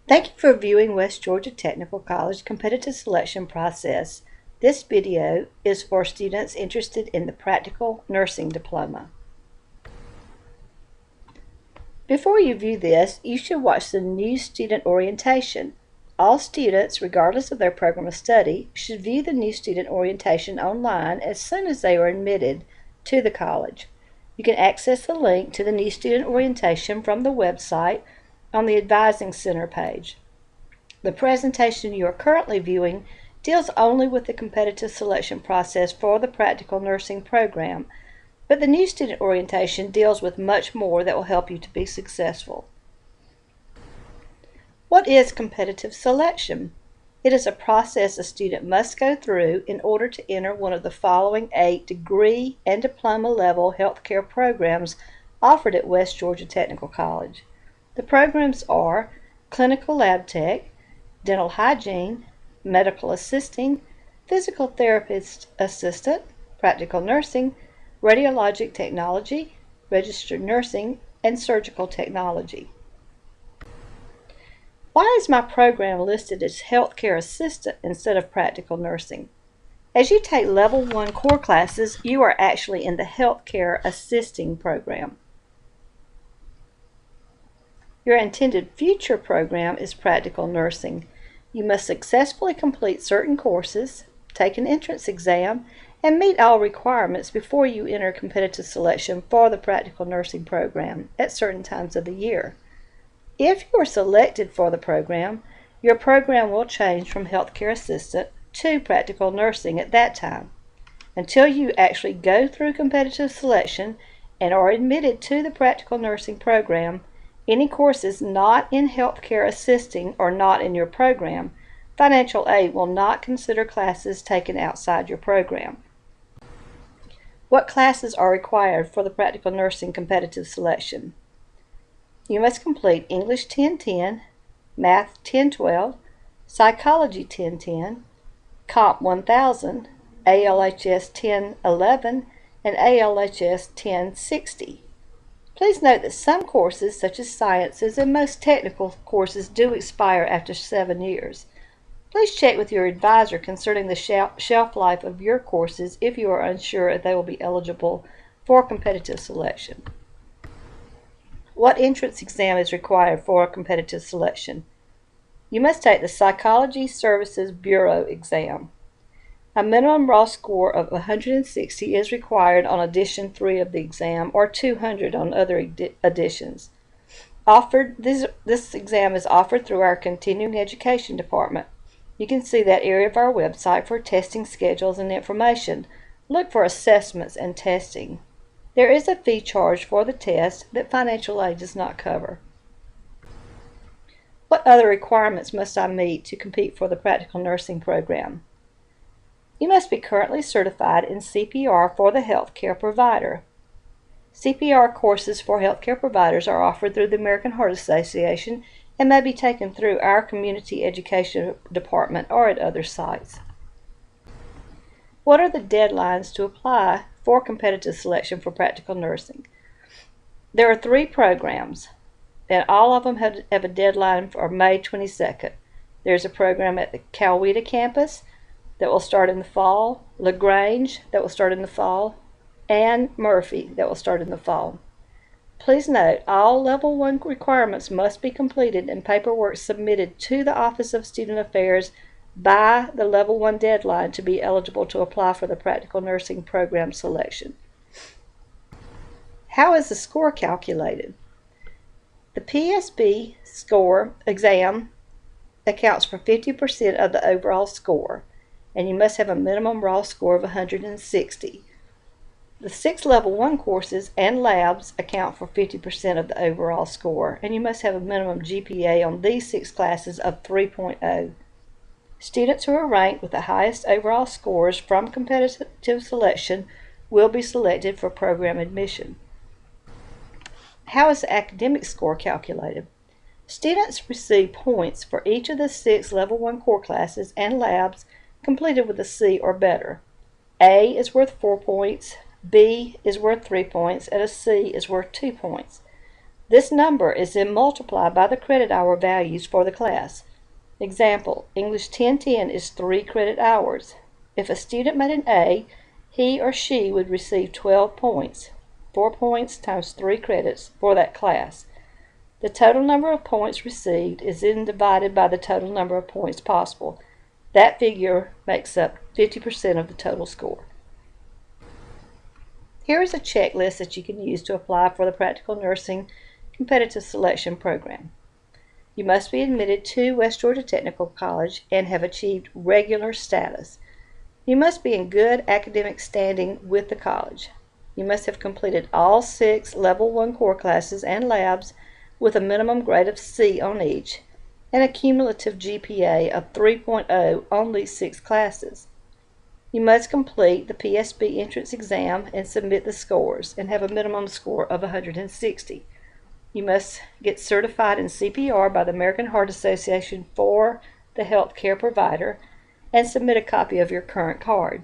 Thank you for viewing West Georgia Technical College competitive selection process. This video is for students interested in the Practical Nursing Diploma. Before you view this, you should watch the new student orientation. All students, regardless of their program of study, should view the new student orientation online as soon as they are admitted to the college. You can access the link to the new student orientation from the website on the Advising Center page. The presentation you are currently viewing deals only with the competitive selection process for the Practical Nursing program, but the new student orientation deals with much more that will help you to be successful. What is competitive selection? It is a process a student must go through in order to enter one of the following 8 degree and diploma level healthcare programs offered at West Georgia Technical College. The programs are Clinical Lab Tech, Dental Hygiene, Medical Assisting, Physical Therapist Assistant, Practical Nursing, Radiologic Technology, Registered Nursing, and Surgical Technology. Why is my program listed as Healthcare Assistant instead of Practical Nursing? As you take Level 1 core classes, you are actually in the Healthcare Assisting program. Your intended future program is Practical Nursing. You must successfully complete certain courses, take an entrance exam, and meet all requirements before you enter competitive selection for the Practical Nursing program at certain times of the year. If you are selected for the program, your program will change from Healthcare Assistant to Practical Nursing at that time. Until you actually go through competitive selection and are admitted to the Practical Nursing program, any courses not in healthcare assisting or not in your program, financial aid will not consider classes taken outside your program. What classes are required for the Practical Nursing competitive selection? You must complete English 1010, Math 1012, Psychology 1010, Comp 1000, ALHS 1011, and ALHS 1060. Please note that some courses, such as sciences and most technical courses, do expire after 7 years. Please check with your advisor concerning the shelf life of your courses if you are unsure if they will be eligible for competitive selection. What entrance exam is required for competitive selection? You must take the Psychology Services Bureau exam. A minimum raw score of 160 is required on edition 3 of the exam or 200 on other editions. This exam is offered through our continuing education department. You can see that area of our website for testing schedules and information. Look for assessments and testing. There is a fee charged for the test that financial aid does not cover. What other requirements must I meet to compete for the Practical Nursing program? You must be currently certified in CPR for the healthcare provider. CPR courses for healthcare providers are offered through the American Heart Association and may be taken through our community education department or at other sites. What are the deadlines to apply for competitive selection for Practical Nursing? There are 3 programs, and all of them have a deadline for May 22nd. There's a program at the Coweta campus that will start in the fall, LaGrange that will start in the fall, and Murphy that will start in the fall. Please note, all Level 1 requirements must be completed and paperwork submitted to the Office of Student Affairs by the Level 1 deadline to be eligible to apply for the Practical Nursing program selection. How is the score calculated? The PSB score exam accounts for 50% of the overall score, and you must have a minimum raw score of 160. The 6 Level 1 courses and labs account for 50% of the overall score, and you must have a minimum GPA on these 6 classes of 3.0. Students who are ranked with the highest overall scores from competitive selection will be selected for program admission. How is the academic score calculated? Students receive points for each of the 6 Level 1 core classes and labs completed with a C or better. A is worth 4 points, B is worth 3 points, and a C is worth 2 points. This number is then multiplied by the credit hour values for the class. Example, English 1010 is 3 credit hours. If a student made an A, he or she would receive 12 points. 4 points times 3 credits for that class. The total number of points received is then divided by the total number of points possible. That figure makes up 50% of the total score. Here is a checklist that you can use to apply for the Practical Nursing Competitive Selection Program. You must be admitted to West Georgia Technical College and have achieved regular status. You must be in good academic standing with the college. You must have completed all 6 Level 1 core classes and labs with a minimum grade of C on each and a cumulative GPA of 3.0 on these 6 classes. You must complete the PSB entrance exam and submit the scores and have a minimum score of 160. You must get certified in CPR by the American Heart Association for the healthcare provider and submit a copy of your current card.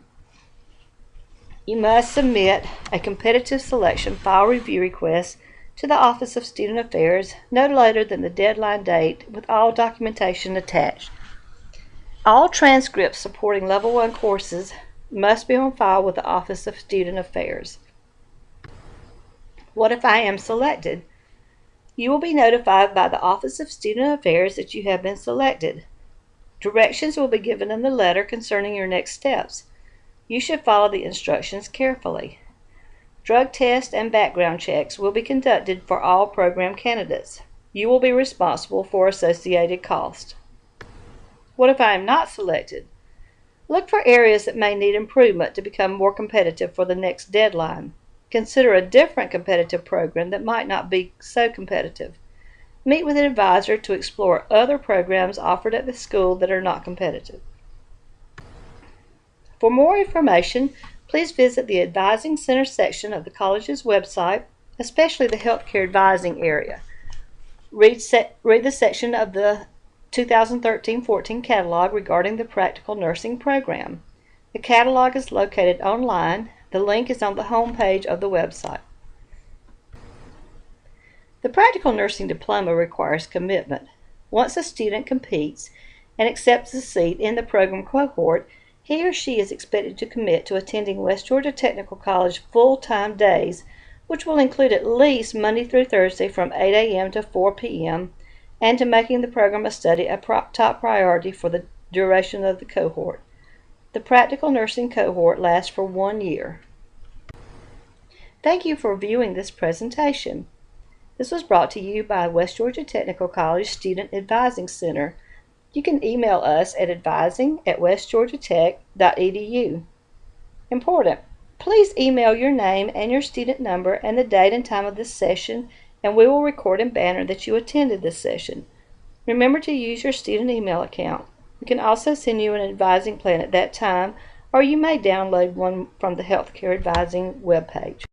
You must submit a competitive selection file review request to the Office of Student Affairs no later than the deadline date with all documentation attached. All transcripts supporting Level 1 courses must be on file with the Office of Student Affairs. What if I am selected? You will be notified by the Office of Student Affairs that you have been selected. Directions will be given in the letter concerning your next steps. You should follow the instructions carefully. Drug tests and background checks will be conducted for all program candidates. You will be responsible for associated costs. What if I am not selected? Look for areas that may need improvement to become more competitive for the next deadline. Consider a different competitive program that might not be so competitive. Meet with an advisor to explore other programs offered at the school that are not competitive. For more information, please visit the Advising Center section of the college's website, especially the Healthcare Advising area. Read the section of the 2013-14 catalog regarding the Practical Nursing Program. The catalog is located online. The link is on the home page of the website. The Practical Nursing Diploma requires commitment. Once a student competes and accepts a seat in the program cohort, he or she is expected to commit to attending West Georgia Technical College full-time days, which will include at least Monday through Thursday from 8 a.m. to 4 p.m., and to making the program of study a top priority for the duration of the cohort. The Practical Nursing cohort lasts for 1 year. Thank you for viewing this presentation. This was brought to you by West Georgia Technical College Student Advising Center. You can email us at advising@westgeorgiatech.edu. Important: please email your name and your student number and the date and time of this session, and we will record and banner that you attended this session. Remember to use your student email account. We can also send you an advising plan at that time, or you may download one from the Healthcare Advising webpage.